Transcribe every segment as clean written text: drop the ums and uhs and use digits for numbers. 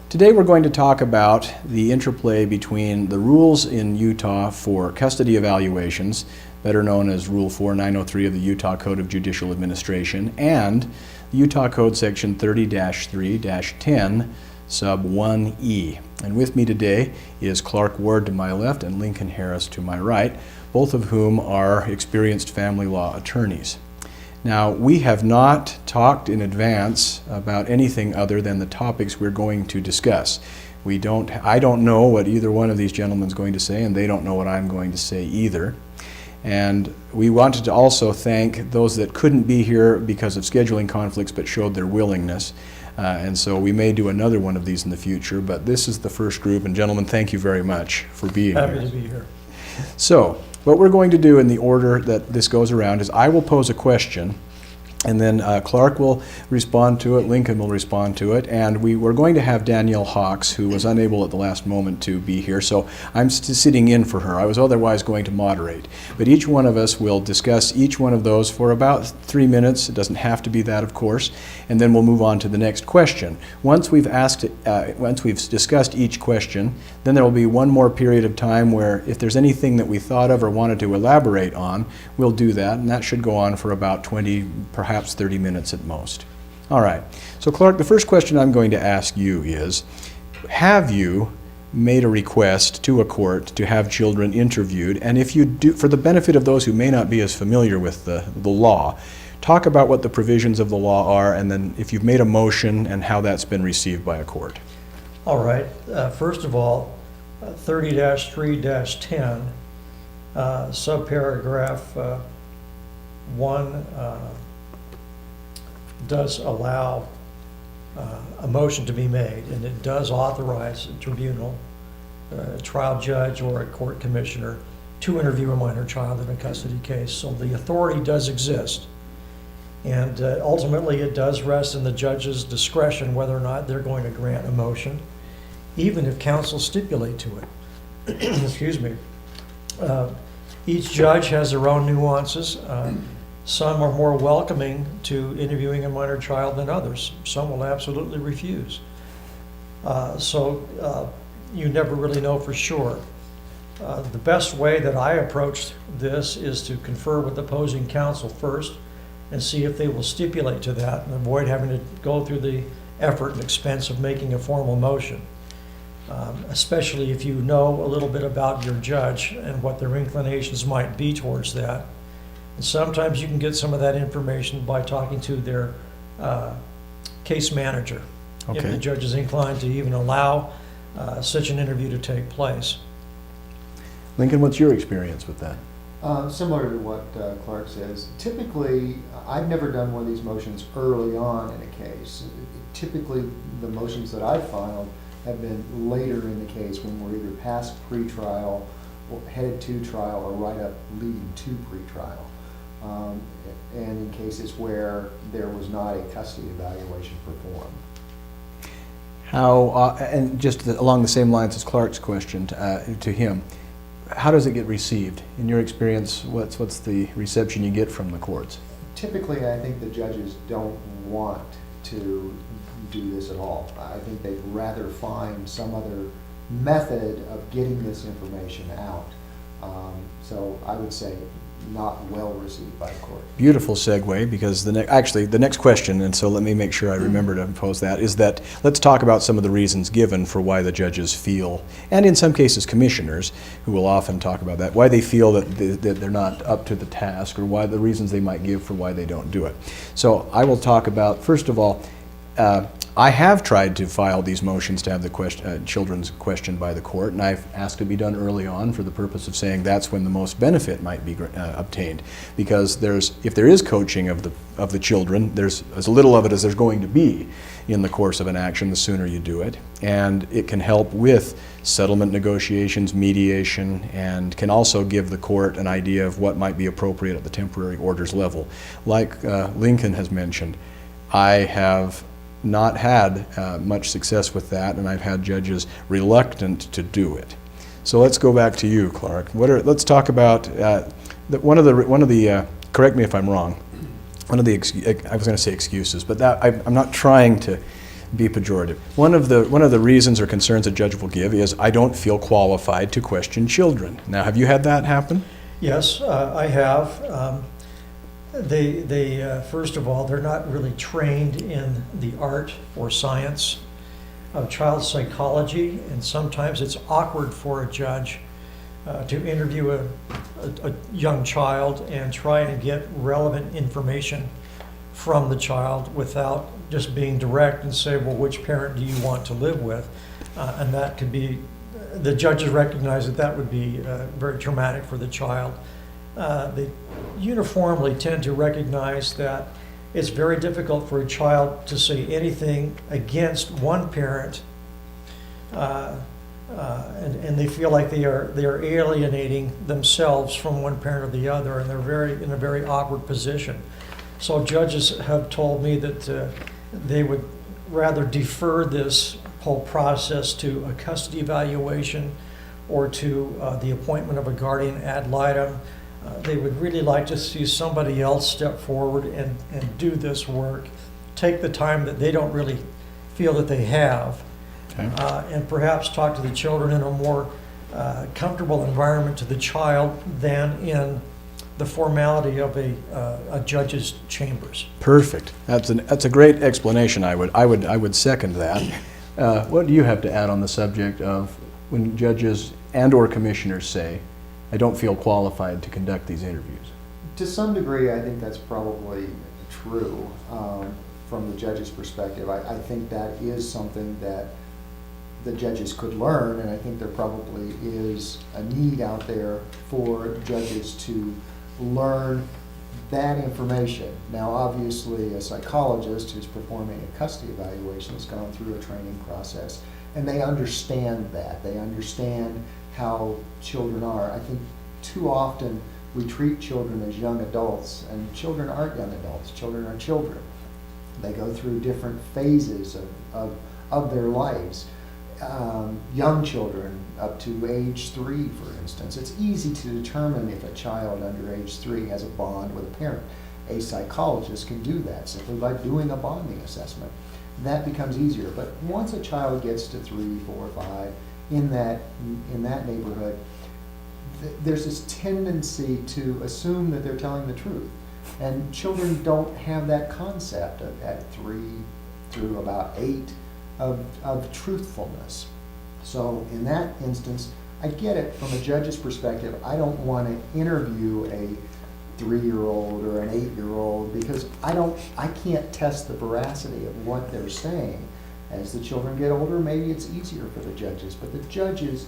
Today we're going to talk about the interplay between the rules in Utah for custody evaluations, better known as Rule 4903 of the Utah Code of Judicial Administration, and Utah Code Section 30-3-10, Sub 1E. And with me today is Clark Ward to my left and Lincoln Harris to my right, both of whom are experienced family law attorneys. Now, we have not talked in advance about anything other than the topics we're going to discuss. I don't know what either one of these gentlemen is going to say, and they don't know what I'm going to say either. And we wanted to also thank those that couldn't be here because of scheduling conflicts but showed their willingness. And so we may do another one of these in the future, but this is the first group. And gentlemen, thank you very much for being here. Happy to be here. So, what we're going to do in the order that this goes around is I will pose a question, and then Clark will respond to it, Lincoln will respond to it, and we're going to have Danielle Hawks, who was unable at the last moment to be here, so I'm sitting in for her. I was otherwise going to moderate. But each one of us will discuss each one of those for about 3 minutes. It doesn't have to be that, of course, and then we'll move on to the next question. Once we've discussed each question, then there will be one more period of time where if there's anything that we thought of or wanted to elaborate on, we'll do that, and that should go on for about 20, perhaps 30 minutes at most. All right. So Clark, the first question I'm going to ask you is, have you made a request to a court to have children interviewed? And if you do, for the benefit of those who may not be as familiar with the law, talk about what the provisions of the law are, and then if you've made a motion and how that's been received by a court. All right. First of all, 30-3-10, subparagraph 1 does allow a motion to be made, and it does authorize a tribunal, a trial judge, or a court commissioner to interview a minor child in a custody case. So the authority does exist. And ultimately, it does rest in the judge's discretion whether or not they're going to grant a motion, even if counsel stipulate to it. Excuse me. Each judge has their own nuances. Some are more welcoming to interviewing a minor child than others. Some will absolutely refuse. So you never really know for sure. The best way that I approach this is to confer with opposing counsel first and see if they will stipulate to that and avoid having to go through the effort and expense of making a formal motion. Especially if you know a little bit about your judge and what their inclinations might be towards that. And sometimes you can get some of that information by talking to their case manager, if the judge is inclined to even allow such an interview to take place. Lincoln, what's your experience with that? Similar to what Clark says. Typically, I've never done one of these motions early on in a case. Typically, the motions that I've filed have been later in the case when we're either past pretrial, or headed to trial, or right up leading to pretrial. And in cases where there was not a custody evaluation performed. How, and just along the same lines as Clark's question to him, how does it get received? In your experience, what's the reception you get from the courts? Typically, I think the judges don't want to do this at all. I think they'd rather find some other method of getting this information out. So I would say not well received by the court. Beautiful segue, because the next question, and so let me make sure I remember to pose that, is that let's talk about some of the reasons given for why the judges feel, and in some cases commissioners, who will often talk about that, why they feel that they're not up to the task, or why the reasons they might give for why they don't do it. So I will talk about, first of all, I have tried to file these motions to have the children's questioned by the court, and I've asked to be done early on for the purpose of saying that's when the most benefit might be obtained. Because if there is coaching of the children, there's as little of it as there's going to be in the course of an action, the sooner you do it. And it can help with settlement negotiations, mediation, and can also give the court an idea of what might be appropriate at the temporary orders level. Like Lincoln has mentioned, I have not had much success with that, and I've had judges reluctant to do it. So let's go back to you, Clark. Let's talk about one of the correct me if I'm wrong. One of the I was going to say excuses, but I'm not trying to be pejorative. One of the reasons or concerns a judge will give is, I don't feel qualified to question children. Now, have you had that happen? Yes, I have. First of all, they're not really trained in the art or science of child psychology, and sometimes it's awkward for a judge to interview a young child and try to get relevant information from the child without just being direct and say, well, which parent do you want to live with? And that could be, the judges recognize that that would be very traumatic for the child. They uniformly tend to recognize that it's very difficult for a child to say anything against one parent, and they feel like they are alienating themselves from one parent or the other, and they're in a very awkward position. So judges have told me that they would rather defer this whole process to a custody evaluation or to the appointment of a guardian ad litem. They would really like to see somebody else step forward and do this work, take the time that they don't really feel that they have, Okay. and perhaps talk to the children in a more comfortable environment to the child than in the formality of a judge's chambers. Perfect. That's a great explanation. I would second that. What do you have to add on the subject of when judges and/or commissioners say, I don't feel qualified to conduct these interviews? To some degree, I think that's probably true from the judge's perspective. I think that is something that the judges could learn, and I think there probably is a need out there for judges to learn that information. Now, obviously, a psychologist who's performing a custody evaluation has gone through a training process, and they understand that. They understand how children are. I think too often we treat children as young adults, and children aren't young adults. Children are children. They go through different phases of their lives. Young children up to age 3, for instance. It's easy to determine if a child under age 3 has a bond with a parent. A psychologist can do that simply by doing a bonding assessment. That becomes easier. But once a child gets to 3, 4, 5, in that neighborhood, there's this tendency to assume that they're telling the truth. And children don't have that concept at 3 through about 8 of truthfulness. So in that instance, I get it from a judge's perspective. I don't want to interview a 3-year-old or an 8-year-old because I can't test the veracity of what they're saying. As the children get older, maybe it's easier for the judges, but the judges,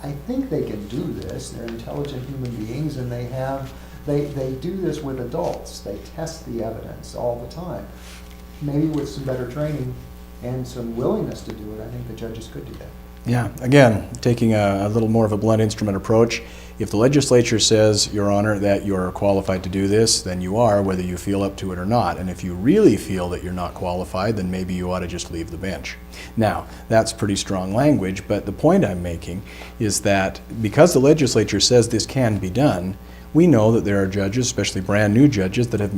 I think they can do this. They're intelligent human beings, and they do this with adults. They test the evidence all the time. Maybe with some better training and some willingness to do it, I think the judges could do that. Yeah, again, taking a little more of a blunt instrument approach. If the legislature says, Your Honor, that you're qualified to do this, then you are, whether you feel up to it or not. And if you really feel that you're not qualified, then maybe you ought to just leave the bench. Now, that's pretty strong language, but the point I'm making is that because the legislature says this can be done, we know that there are judges, especially brand new judges, that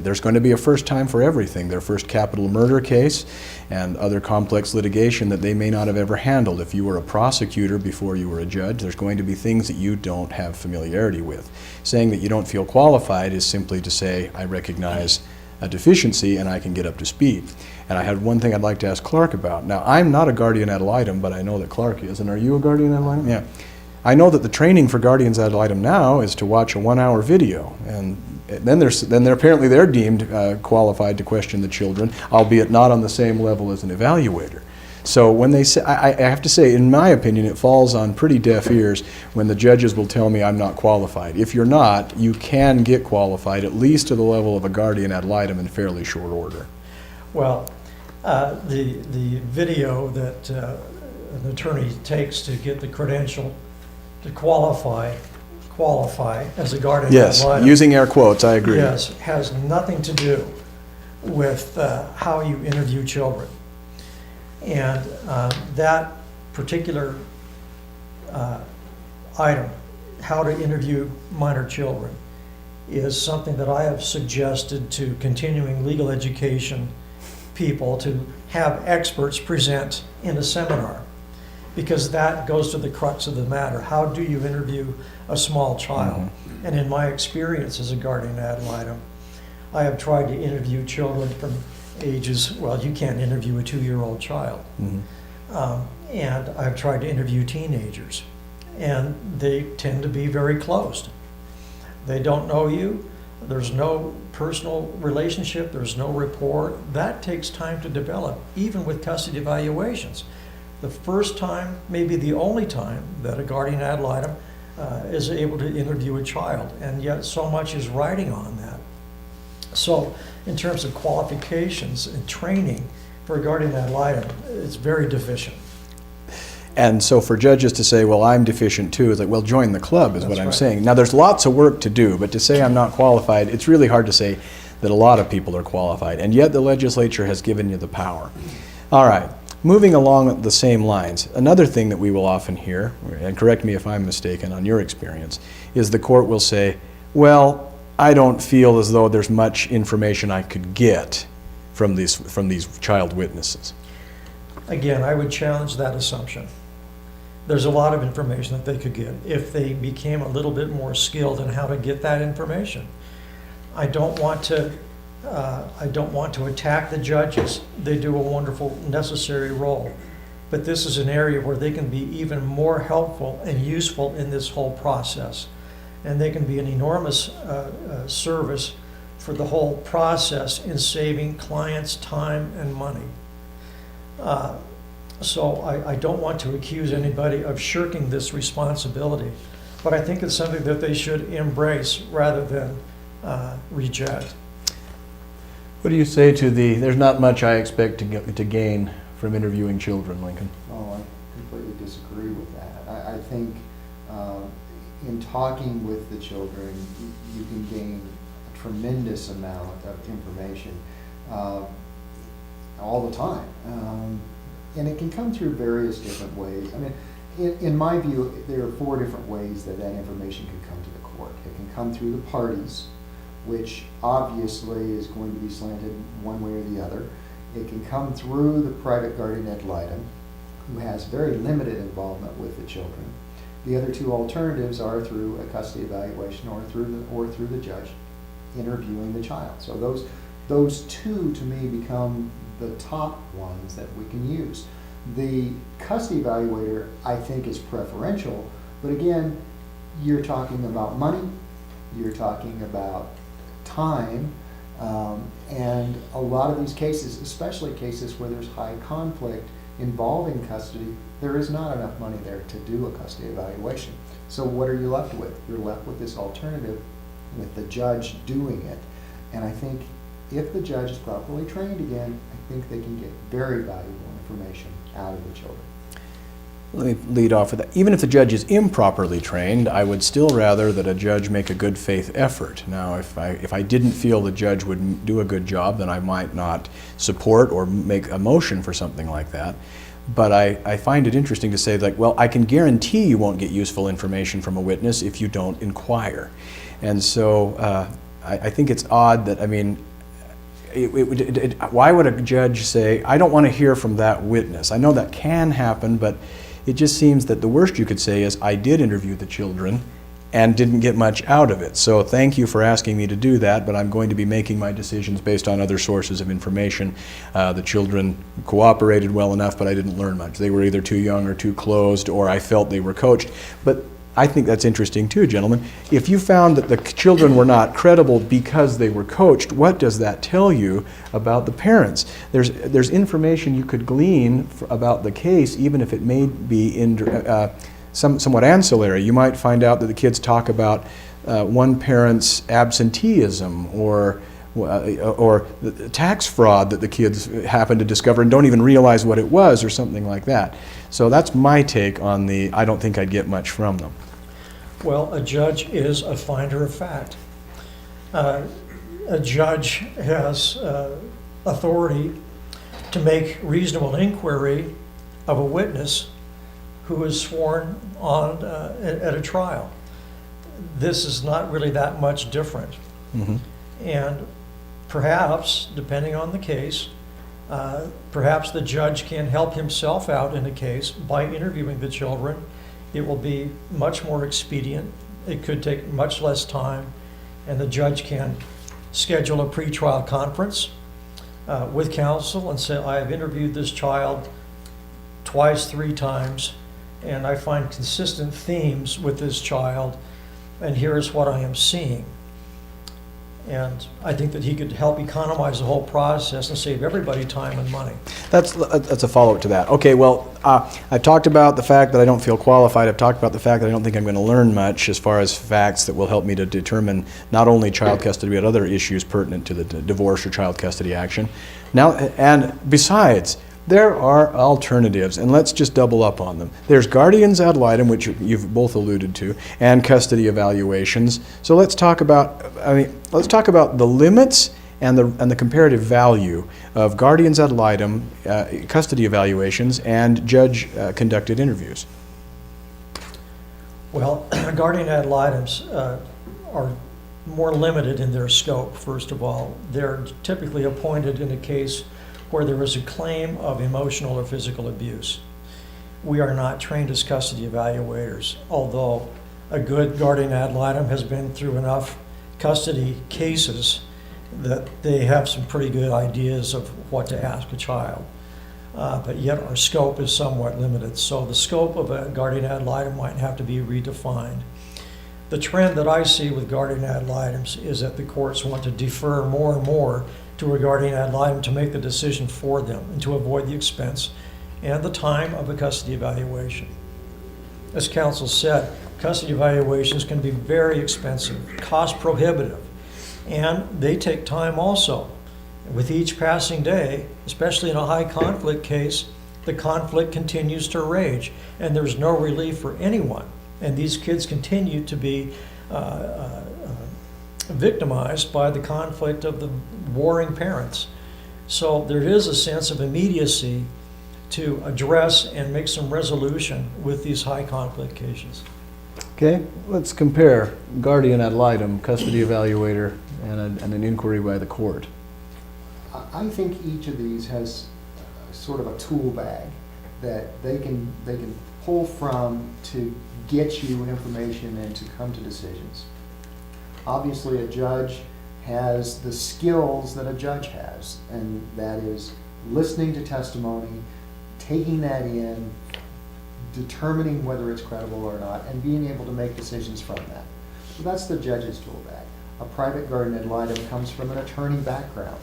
there's going to be a first time for everything. Their first capital murder case and other complex litigation that they may not have ever handled. If you were a prosecutor before you were a judge, there's going to be things that you don't have familiarity with. Saying that you don't feel qualified is simply to say, I recognize a deficiency and I can get up to speed. And I had one thing I'd like to ask Clark about. Now, I'm not a guardian ad litem, but I know that Clark is. And are you a guardian ad litem? Yeah. I know that the training for guardians ad litem now is to watch a 1-hour video, and then apparently they're deemed qualified to question the children, albeit not on the same level as an evaluator. So when they say, I have to say, in my opinion, it falls on pretty deaf ears when the judges will tell me I'm not qualified. If you're not, you can get qualified at least to the level of a guardian ad litem in fairly short order. Well, the video that an attorney takes to get the credential to qualify as a guardian Yes, ad litem, using air quotes, I agree. yes, has nothing to do with how you interview children. And that particular item, how to interview minor children, is something that I have suggested to continuing legal education people to have experts present in a seminar, because that goes to the crux of the matter. How do you interview a small child? And in my experience as a guardian ad litem, I have tried to interview children from ages, well, you can't interview a 2-year-old child. And I've tried to interview teenagers, and they tend to be very closed. They don't know you. There's no personal relationship. There's no rapport. That takes time to develop, even with custody evaluations. The first time, maybe the only time, that a guardian ad litem is able to interview a child, and yet so much is riding on that. So in terms of qualifications and training for a guardian ad litem, it's very deficient. And so for judges to say, well, I'm deficient too, is like, well, join the club is what That's I'm right. saying. Now, there's lots of work to do, but to say I'm not qualified, it's really hard to say that a lot of people are qualified, and yet the legislature has given you the power. All right, moving along the same lines, another thing that we will often hear, and correct me if I'm mistaken on your experience, is the court will say, well, I don't feel as though there's much information I could get from these child witnesses. Again, I would challenge that assumption. There's a lot of information that they could get if they became a little bit more skilled in how to get that information. I don't want to attack the judges. They do a wonderful, necessary role. But this is an area where they can be even more helpful and useful in this whole process. And they can be an enormous service for the whole process in saving clients time and money. So I don't want to accuse anybody of shirking this responsibility, but I think it's something that they should embrace rather than reject. What do you say to there's not much I expect to gain from interviewing children, Lincoln? Oh, I completely disagree with that. I think in talking with the children, you can gain a tremendous amount of information all the time. And it can come through various different ways. I mean, in my view, there are 4 different ways that information can come to the court. It can come through the parties, which obviously is going to be slanted one way or the other. It can come through the private guardian ad litem, who has very limited involvement with the children. The other 2 alternatives are through a custody evaluation or through the judge interviewing the child. So those 2 to me become the top ones that we can use. The custody evaluator, I think, is preferential, but again, you're talking about money, you're talking about time, and a lot of these cases, especially cases where there's high conflict involving custody, there is not enough money there to do a custody evaluation. So what are you left with? You're left with this alternative with the judge doing it. And I think if the judge is properly trained again, I think they can get very valuable information out of the children. Let me lead off with that. Even if the judge is improperly trained, I would still rather that a judge make a good faith effort. Now, if I didn't feel the judge would do a good job, then I might not support or make a motion for something like that. But I find it interesting to say, like, well, I can guarantee you won't get useful information from a witness if you don't inquire. And so I think it's odd that, I mean, why would a judge say, I don't want to hear from that witness? I know that can happen, but it just seems that the worst you could say is, I did interview the children and didn't get much out of it. So thank you for asking me to do that, but I'm going to be making my decisions based on other sources of information. The children cooperated well enough, but I didn't learn much. They were either too young or too closed, or I felt they were coached. But I think that's interesting too, gentlemen. If you found that the children were not credible because they were coached, what does that tell you about the parents? There's information you could glean about the case, even if it may be somewhat ancillary. You might find out that the kids talk about one parent's absenteeism or the tax fraud that the kids happen to discover and don't even realize what it was, or something like that. So that's my take on I don't think I'd get much from them. Well, a judge is a finder of fact. A judge has authority to make reasonable inquiry of a witness who is sworn on at a trial. This is not really that much different. Mm-hmm. And perhaps, depending on the case, Perhaps the judge can help himself out in a case by interviewing the children. It will be much more expedient. It could take much less time, and the judge can schedule a pretrial conference with counsel and say, I have interviewed this child twice, 3 times, and I find consistent themes with this child, and here is what I am seeing. And I think that he could help economize the whole process and save everybody time and money. That's a follow-up to that. Okay, well, I've talked about the fact that I don't feel qualified. I've talked about the fact that I don't think I'm going to learn much as far as facts that will help me to determine not only child custody, but other issues pertinent to the divorce or child custody action. Now, and besides, there are alternatives, and let's just double up on them. There's guardians ad litem, which you've both alluded to, and custody evaluations. So let's talk about, let's talk about the limits and the comparative value of guardians ad litem, custody evaluations, and judge-conducted interviews. Well, guardian ad litems are more limited in their scope, first of all. They're typically appointed in a case where there is a claim of emotional or physical abuse. We are not trained as custody evaluators, although a good guardian ad litem has been through enough custody cases that they have some pretty good ideas of what to ask a child. But yet our scope is somewhat limited. So the scope of a guardian ad litem might have to be redefined. The trend that I see with guardian ad litems is that the courts want to defer more and more to a guardian ad litem to make the decision for them and to avoid the expense and the time of a custody evaluation. As counsel said, custody evaluations can be very expensive, cost prohibitive, and they take time also. With each passing day, especially in a high conflict case, the conflict continues to rage and there's no relief for anyone. And these kids continue to be victimized by the conflict of the warring parents. So there is a sense of immediacy to address and make some resolution with these high conflict cases. Okay, let's compare guardian ad litem, custody evaluator, and an inquiry by the court. I think each of these has sort of a tool bag that they can pull from to get you information and to come to decisions. Obviously, a judge has the skills that a judge has, and that is listening to testimony, taking that in, determining whether it's credible or not, and being able to make decisions from that. So that's the judge's tool bag. A private guardian ad litem comes from an attorney background,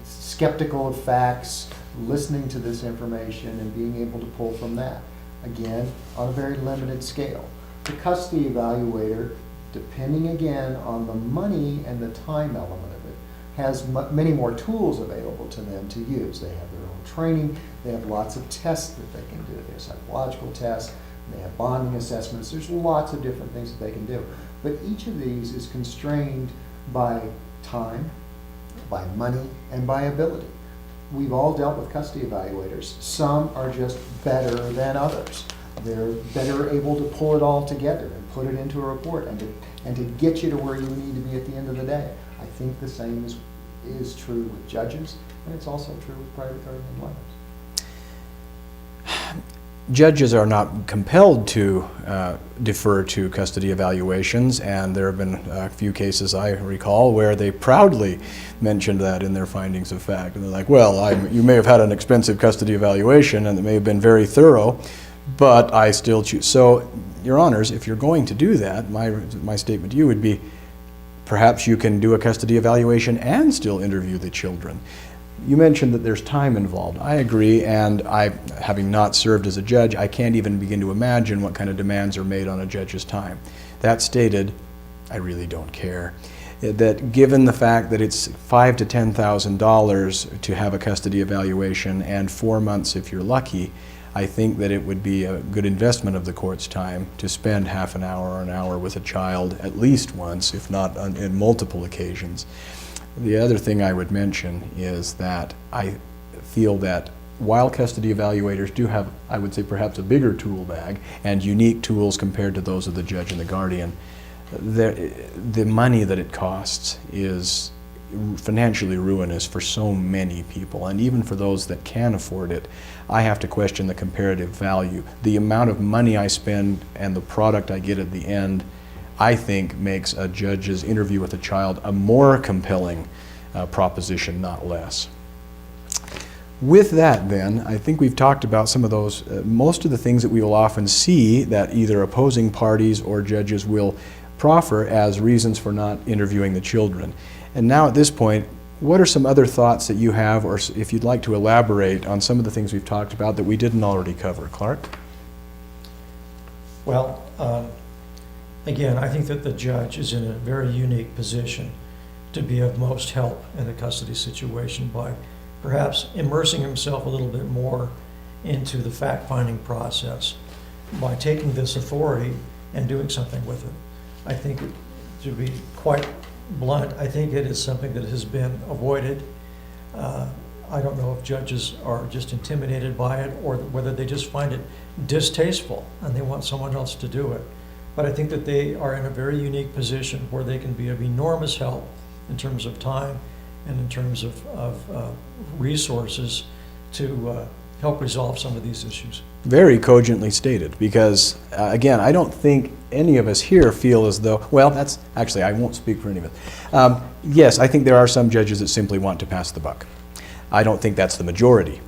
skeptical of facts, listening to this information and being able to pull from that. Again, on a very limited scale. The custody evaluator, depending again on the money and the time element of it, has many more tools available to them to use. They have their own training, they have lots of tests that they can do. They have psychological tests, they have bonding assessments, there's lots of different things that they can do. But each of these is constrained by time, by money, and by ability. We've all dealt with custody evaluators. Some are just better than others. They're better able to pull it all together and put it into a report and to get you to where you need to be at the end of the day. I think the same is true with judges, and it's also true with private guardian ad litem. Judges are not compelled to defer to custody evaluations, and there have been a few cases I recall where they proudly mentioned that in their findings of fact. And they're like, well, you may have had an expensive custody evaluation and it may have been very thorough, but I still choose. So, Your Honors, if you're going to do that, my statement to you would be, perhaps you can do a custody evaluation and still interview the children. You mentioned that there's time involved. I agree, and having not served as a judge, I can't even begin to imagine what kind of demands are made on a judge's time. That stated, I really don't care. That given the fact that it's $5,000 to $10,000 to have a custody evaluation and 4 months if you're lucky, I think that it would be a good investment of the court's time to spend half an hour or an hour with a child at least once, if not in multiple occasions. The other thing I would mention is that I feel that while custody evaluators do have, I would say, perhaps a bigger tool bag and unique tools compared to those of the judge and the guardian, the money that it costs is financially ruinous for so many people, and even for those that can afford it. I have to question the comparative value. The amount of money I spend and the product I get at the end, I think makes a judge's interview with a child a more compelling proposition, not less. With that, then, I think we've talked about some of those, most of the things that we will often see that either opposing parties or judges will proffer as reasons for not interviewing the children. And now at this point, what are some other thoughts that you have, or if you'd like to elaborate on some of the things we've talked about that we didn't already cover? Clark? Well, again, I think that the judge is in a very unique position to be of most help in a custody situation by perhaps immersing himself a little bit more into the fact-finding process by taking this authority and doing something with it. I think, to be quite blunt, I think it is something that has been avoided. I don't know if judges are just intimidated by it or whether they just find it distasteful and they want someone else to do it. But I think that they are in a very unique position where they can be of enormous help in terms of time and in terms of resources to help resolve some of these issues. Very cogently stated, because again, I don't think any of us here feel as though, well, that's actually, I won't speak for any of us. Yes, I think there are some judges that simply want to pass the buck. I don't think that's the majority.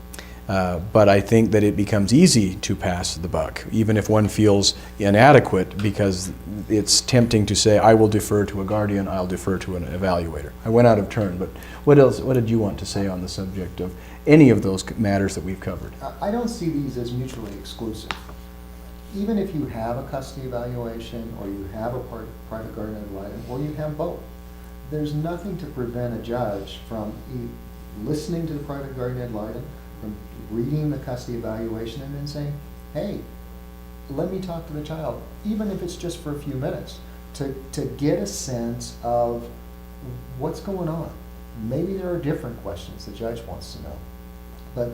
But I think that it becomes easy to pass the buck, even if one feels inadequate, because it's tempting to say, I will defer to a guardian, I'll defer to an evaluator. I went out of turn, but what else? What did you want to say on the subject of any of those matters that we've covered? I don't see these as mutually exclusive. Even if you have a custody evaluation, or you have a private guardian ad litem, or you have both, there's nothing to prevent a judge from listening to the private guardian ad litem, from reading the custody evaluation, and then saying, hey, let me talk to the child, even if it's just for a few minutes, to get a sense of what's going on. Maybe there are different questions the judge wants to know, but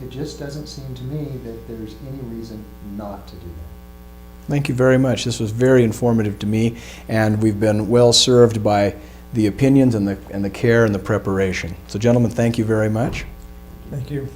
it just doesn't seem to me that there's any reason not to do that. Thank you very much. This was very informative to me, and we've been well served by the opinions and the care and the preparation. So gentlemen, thank you very much. Thank you.